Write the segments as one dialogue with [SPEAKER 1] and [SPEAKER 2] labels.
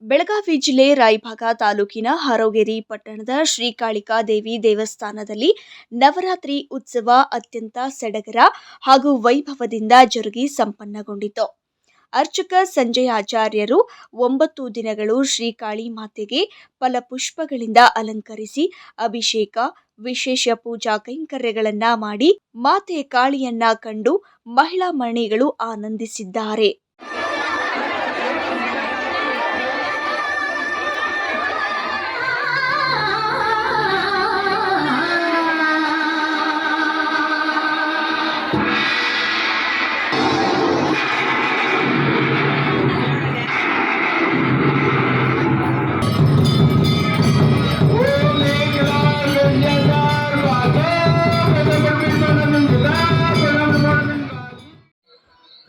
[SPEAKER 1] ಬೆಳಗಾವಿ ಜಿಲ್ಲೆ ರಾಯಭಾಗ ತಾಲೂಕಿನ ಹರೋಗೆರೆ ಪಟ್ಟಣದ ಶ್ರೀಕಾಳಿಕಾ ದೇವಿ ದೇವಸ್ಥಾನದಲ್ಲಿ ನವರಾತ್ರಿ ಉತ್ಸವ ಅತ್ಯಂತ ಸಡಗರ ಹಾಗೂ ವೈಭವದಿಂದ ಜರುಗಿ ಸಂಪನ್ನಗೊಂಡಿತು. ಅರ್ಚಕ ಸಂಜಯ್ ಆಚಾರ್ಯರು 9 ದಿನಗಳು ಶ್ರೀಕಾಳಿ ಮಾತೆಗೆ ಫಲಪುಷ್ಪಗಳಿಂದ ಅಲಂಕರಿಸಿ ಅಭಿಷೇಕ, ವಿಶೇಷ ಪೂಜಾ ಕೈಂಕರ್ಯಗಳನ್ನ ಮಾಡಿ ಮಾತೆ ಕಾಳಿಯನ್ನ ಕಂಡು ಮಹಿಳಾ ಮಣಿಗಳು ಆನಂದಿಸಿದ್ದಾರೆ.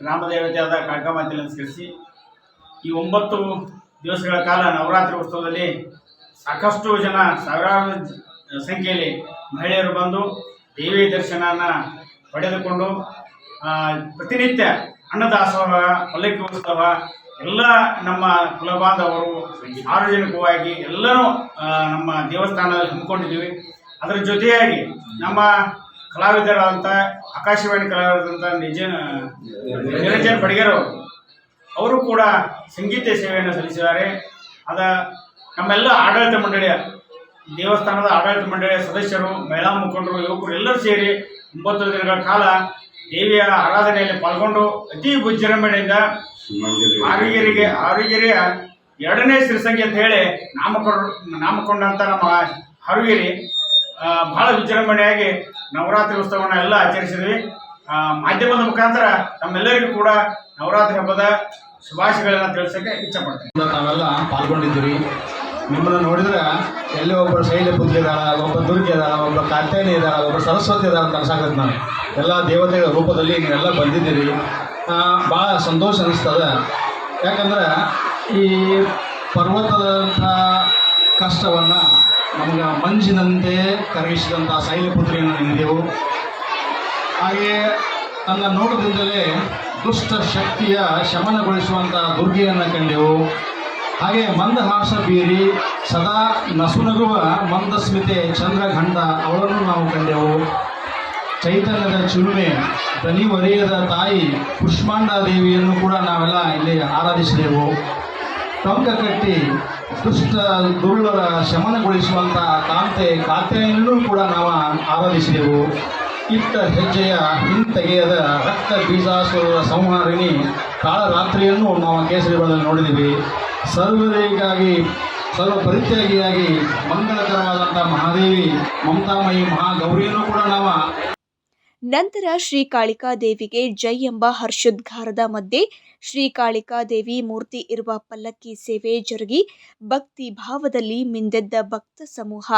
[SPEAKER 2] ಗ್ರಾಮದೇವತೆಯಾದ ಕಾಳಿಕಾಮಾತೆಯನ್ನು ನಮಸ್ಕರಿಸಿ ಈ 9 ದಿವಸಗಳ ಕಾಲ ನವರಾತ್ರಿ ಉತ್ಸವದಲ್ಲಿ ಸಾಕಷ್ಟು ಜನ ಸಾವಿರಾರು ಸಂಖ್ಯೆಯಲ್ಲಿ ಮಹಿಳೆಯರು ಬಂದು ದೇವಿ ದರ್ಶನನ ಪಡೆದುಕೊಂಡು ಪ್ರತಿನಿತ್ಯ ಅನ್ನದಾಸೋಹ, ಪಲ್ಲಕ್ಕಿ ಉತ್ಸವ ಎಲ್ಲ ನಮ್ಮ ಕುಲಬಾಂಧವರು ಸಾರ್ವಜನಿಕವಾಗಿ ಎಲ್ಲರೂ ನಮ್ಮ ದೇವಸ್ಥಾನದಲ್ಲಿ ಹಮ್ಮಿಕೊಂಡಿದ್ದೀವಿ. ಅದರ ಜೊತೆಯಾಗಿ ನಮ್ಮ ಕಲಾವಿದರಾದಂಥ ಆಕಾಶವಾಣಿ ಕಲಾವಿದರಾದಂಥ ನಿರಂಜನ್ ಬಡಿಗೇರ್ ಅವರು ಕೂಡ ಸಂಗೀತ ಸೇವೆಯನ್ನು ಸಲ್ಲಿಸಿದ್ದಾರೆ. ನಮ್ಮೆಲ್ಲ ಆಡಳಿತ ಮಂಡಳಿಯ ದೇವಸ್ಥಾನದ ಆಡಳಿತ ಮಂಡಳಿಯ ಸದಸ್ಯರು, ಮಹಿಳಾ ಮುಖಂಡರು, ಯುವಕರು ಎಲ್ಲರೂ ಸೇರಿ 9 ದಿನಗಳ ಕಾಲ ದೇವಿಯ ಆರಾಧನೆಯಲ್ಲಿ ಪಾಲ್ಗೊಂಡು ಅತಿ ವಿಜೃಂಭಣೆಯಿಂದ ಆರೋಗ್ಯರಿಗೆ 2ನೇ ಸಿರಿಸಂಗಿ ಅಂತ ಹೇಳಿ ನಾಮಕೊಂಡಂಥ ನಮ್ಮ ಹಾರುಗೇರಿ ಬಹಳ ವಿಜೃಂಭಣೆಯಾಗಿ ನವರಾತ್ರಿ ಉತ್ಸವವನ್ನು ಎಲ್ಲ ಆಚರಿಸಿದ್ವಿ. ಮಾಧ್ಯಮದ ಮುಖಾಂತರ ನಮ್ಮೆಲ್ಲರಿಗೂ ಕೂಡ ನವರಾತ್ರಿ ಹಬ್ಬದ ಶುಭಾಶಯಗಳನ್ನು ತಿಳಿಸೋಕ್ಕೆ ಇಚ್ಛಪಡ್ತೀನಿ.
[SPEAKER 3] ನಾವೆಲ್ಲ ಪಾಲ್ಗೊಂಡಿದ್ದೀವಿ. ನಿಮ್ಮನ್ನು ನೋಡಿದ್ರೆ ಎಲ್ಲಿ ಒಬ್ಬರು ಶೈಲಪುತ್ರಿ ಇದ್ದಾಳೆ, ಒಬ್ಬ ದುರ್ಗೆ ಇದ್ದಾಳೆ, ಒಬ್ಬ ಕಾತ್ಯಾಯನಿ ಇದ್ದಾಳೆ, ಒಬ್ಬರು ಸರಸ್ವತಿ ಇದ್ದಾಳೆ ಅಂತ ಅನ್ಸಾಕತ್ತೆ. ನಾನು ಎಲ್ಲ ದೇವತೆಗಳ ರೂಪದಲ್ಲಿ ನೀವೆಲ್ಲ ಬಂದಿದ್ದೀರಿ. ಭಾಳ ಸಂತೋಷ ಅನಿಸ್ತದೆ. ಯಾಕಂದ್ರೆ ಈ ಪರ್ವತದಂಥ ಕಷ್ಟವನ್ನು ನಮಗೆ ಮಂಜಿನಂತೆ ಕರಗಿಸಿದಂಥ ಶೈಲಪುತ್ರಿಯನ್ನು ನಿಂದೆವು. ಹಾಗೆಯೇ ತನ್ನ ನೋಟದಿಂದಲೇ ದುಷ್ಟ ಶಕ್ತಿಯ ಶಮನಗೊಳಿಸುವಂಥ ದುರ್ಗೆಯನ್ನು ಕಂಡೆವು. ಹಾಗೆ ಮಂದಹಾಸ ಬೀರಿ ಸದಾ ನಸುನಗುವ ಮಂದಸ್ಮಿತೆ ಚಂದ್ರಘಂಟ ಅವಳನ್ನು ನಾವು ಕಂಡೆವು. ಚೈತನ್ಯದ ಚಿಲುಮೆ ದನಿವರಿಯದ ತಾಯಿ ಕುಷ್ಮಾಂಡ ದೇವಿಯನ್ನು ಕೂಡ ನಾವೆಲ್ಲ ಇಲ್ಲಿ ಆರಾಧಿಸಿದೆವು. ಟೊಂಕ ಕಟ್ಟಿ ದುಷ್ಟ ದುರುಳರ ಶಮನಗೊಳಿಸುವಂಥ ಕಾತ್ಯಾಯನಿಯನ್ನೂ ಕೂಡ ನಾವು ಆರಾಧಿಸಿದೆವು. ಇಟ್ಟ ಹೆಜ್ಜೆಯ ಹಿಂತೆಗೆಯದ ರಕ್ತ ಬೀಜಾಸುರರ ಸಂಹಾರಿಣಿ ಕಾಳರಾತ್ರಿಯನ್ನು ನಾವು ಕೇಸರಿಗಳಲ್ಲಿ ನೋಡಿದ್ದೀವಿ. ಸರ್ವರಿಗಾಗಿ ಸರ್ವಪರಿತ್ಯಾಗಿಯಾಗಿ ಮಂಗಳಕರವಾದಂಥ ಮಹಾದೇವಿ ಮಮತಾಮಯಿ ಮಹಾಗೌರಿಯನ್ನು ಕೂಡ ನಾವು.
[SPEAKER 1] ನಂತರ ಶ್ರೀಕಾಳಿಕಾ ದೇವಿಗೆ ಜೈ ಎಂಬ ಹರ್ಷೋದ್ಗಾರದ ಮಧ್ಯೆ ಶ್ರೀಕಾಳಿಕಾ ದೇವಿ ಮೂರ್ತಿ ಇರುವ ಪಲ್ಲಕ್ಕಿ ಸೇವೆ ಜರುಗಿ ಭಕ್ತಿ ಭಾವದಲ್ಲಿ ಮಿಂದೆದ್ದ ಭಕ್ತ ಸಮೂಹ.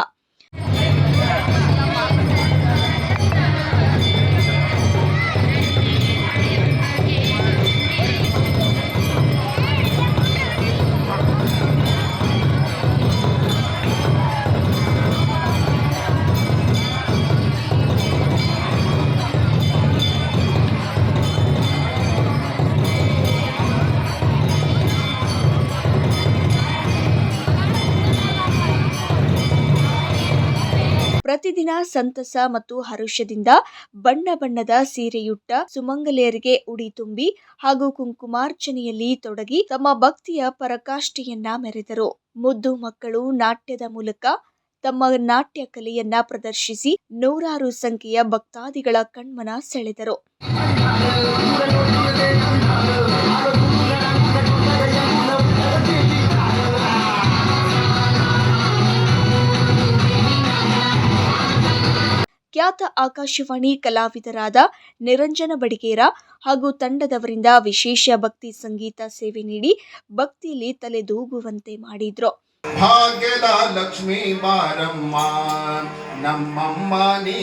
[SPEAKER 1] ಪ್ರತಿದಿನ ಸಂತಸ ಮತ್ತು ಹರುಷದಿಂದ ಬಣ್ಣ ಬಣ್ಣದ ಸೀರೆಯುಟ್ಟ ಸುಮಂಗಲೆಯರಿಗೆ ಉಡಿ ತುಂಬಿ ಹಾಗೂ ಕುಂಕುಮಾರ್ಚನೆಯಲ್ಲಿ ತೊಡಗಿ ತಮ್ಮ ಭಕ್ತಿಯ ಪರಾಕಾಷ್ಠೆಯನ್ನ ಮೆರೆದರು. ಮುದ್ದು ಮಕ್ಕಳು ನಾಟ್ಯದ ಮೂಲಕ ತಮ್ಮ ನಾಟ್ಯ ಕಲೆಯನ್ನ ಪ್ರದರ್ಶಿಸಿ ನೂರಾರು ಸಂಖ್ಯೆಯ ಭಕ್ತಾದಿಗಳ ಕಣ್ಮನ ಸೆಳೆದರು. ಖ್ಯಾತ ಆಕಾಶವಾಣಿ ಕಲಾವಿದರಾದ ನಿರಂಜನ ಬಡಿಗೇರ ಹಾಗೂ ತಂಡದವರಿಂದ ವಿಶೇಷ ಭಕ್ತಿ ಸಂಗೀತ ಸೇವೆ ನೀಡಿ ಭಕ್ತಿಯಲ್ಲಿ ತಲೆದೂಗುವಂತೆ ಮಾಡಿದ್ರು.
[SPEAKER 4] ಭಾಗ್ಯದ ಲಕ್ಷ್ಮೀ ಬಾರಮ್ಮ ನಮ್ಮಮ್ಮ ನೀ,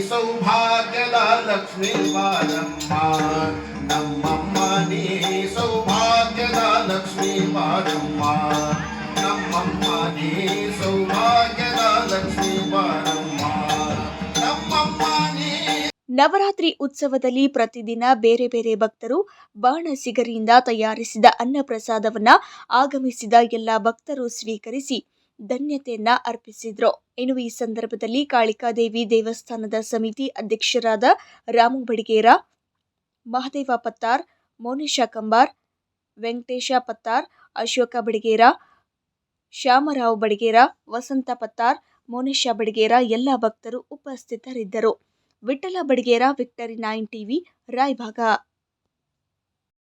[SPEAKER 4] ಸೌಭಾಗ್ಯದ ಲಕ್ಷ್ಮೀ ಬಾರಮ್ಮ ನಮ್ಮಮ್ಮ ನೀ, ಸೌಭಾಗ್ಯದ ಲಕ್ಷ್ಮೀ ಬಾರಮ್ಮ ನಮ್ಮಮ್ಮ ನೀ, ಸೌಭಾಗ್ಯದ ಲಕ್ಷ್ಮೀ ಬಾರಮ್ಮ ನಮ್ಮಮ್ಮ ನೀ.
[SPEAKER 1] ನವರಾತ್ರಿ ಉತ್ಸವದಲ್ಲಿ ಪ್ರತಿದಿನ ಬೇರೆ ಬೇರೆ ಭಕ್ತರು ಬಾಣಸಿಗರಿಯಿಂದ ತಯಾರಿಸಿದ ಅನ್ನಪ್ರಸಾದವನ್ನ ಆಗಮಿಸಿದ ಎಲ್ಲ ಭಕ್ತರು ಸ್ವೀಕರಿಸಿ ಧನ್ಯತೆಯನ್ನ ಅರ್ಪಿಸಿದ್ರು. ಇನ್ನು ಈ ಸಂದರ್ಭದಲ್ಲಿ ಕಾಳಿಕಾದೇವಿ ದೇವಸ್ಥಾನದ ಸಮಿತಿ ಅಧ್ಯಕ್ಷರಾದ ರಾಮು ಬಡಿಗೇರ, ಮಹದೇವ ಪತ್ತಾರ್, ಮೋನಿಶಾ ಕಂಬಾರ್, ವೆಂಕಟೇಶ ಪತ್ತಾರ್, ಅಶೋಕ ಬಡಿಗೇರ, ಶ್ಯಾಮರಾವ್ ಬಡಿಗೇರ, ವಸಂತ ಪತ್ತಾರ್, ಮೋನಿಶಾ ಬಡಿಗೇರ ಎಲ್ಲ ಭಕ್ತರು ಉಪಸ್ಥಿತರಿದ್ದರು. Vitthal Badiger, victory 9 TV, Raybag.